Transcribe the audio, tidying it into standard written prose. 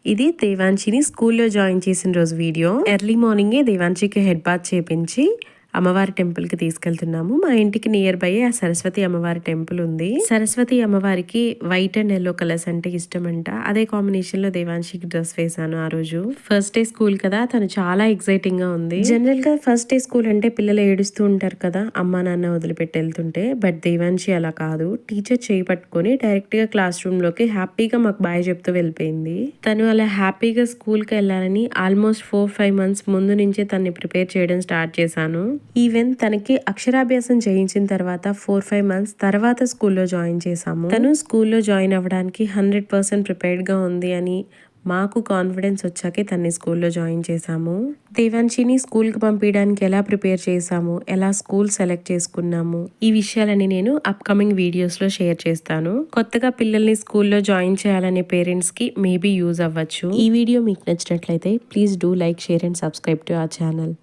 ఇది దేవాంశిని స్కూల్లో జాయిన్ చేసిన రోజు వీడియో. ఎర్లీ మార్నింగే దేవాంశికి హెడ్ బాత్ చేపించి అమ్మవారి టెంపుల్ కి తీసుకెళ్తున్నాము. మా ఇంటికి నియర్ బై ఆ సరస్వతి అమ్మవారి టెంపుల్ ఉంది. సరస్వతి అమ్మవారికి వైట్ అండ్ ఎల్లో కలర్స్ అంటే ఇష్టం అంట. అదే కాంబినేషన్ లో దేవాంశికి డ్రెస్ వేసాను ఆ రోజు. ఫస్ట్ డే స్కూల్ కదా, తను చాలా ఎక్సైటింగ్ గా ఉంది. జనరల్ గా ఫస్ట్ డే స్కూల్ అంటే పిల్లలు ఏడుస్తూ ఉంటారు కదా, అమ్మా నాన్న వదిలిపెట్టి వెళ్తుంటే. బట్ దేవాంశి అలా కాదు, టీచర్ చేయి పట్టుకొని డైరెక్ట్ గా క్లాస్ రూమ్ లోకి హ్యాపీగా మాకు బాయ్ చెప్తూ వెళ్ళిపోయింది. తను అలా హ్యాపీగా స్కూల్ కి వెళ్ళాలని ఆల్మోస్ట్ 4-5 months ముందు నుంచే తనని ప్రిపేర్ చేయడం స్టార్ట్ చేశాను. ఈవెన్ తనకి అక్షరాభ్యాసం చేయించిన తర్వాత 4-5 months తర్వాత స్కూల్లో జాయిన్ చేశాము. తను స్కూల్లో జాయిన్ అవ్వడానికి 100% ప్రిపేర్డ్ గా ఉంది అని మాకు కాన్ఫిడెన్స్ వచ్చాకే తన్ని స్కూల్లో జాయిన్ చేశాము. దేవాంశిని స్కూల్కి పంపించడానికి ఎలా ప్రిపేర్ చేశాము, ఎలా స్కూల్ సెలెక్ట్ చేసుకున్నాము, ఈ విషయాలని నేను అప్కమింగ్ వీడియోస్లో షేర్ చేస్తాను. కొత్తగా పిల్లల్ని స్కూల్లో జాయిన్ చేయాలనే పేరెంట్స్కి మేబీ యూజ్ అవ్వచ్చు. ఈ వీడియో మీకు నచ్చినట్లయితే please do like, share and subscribe to our channel.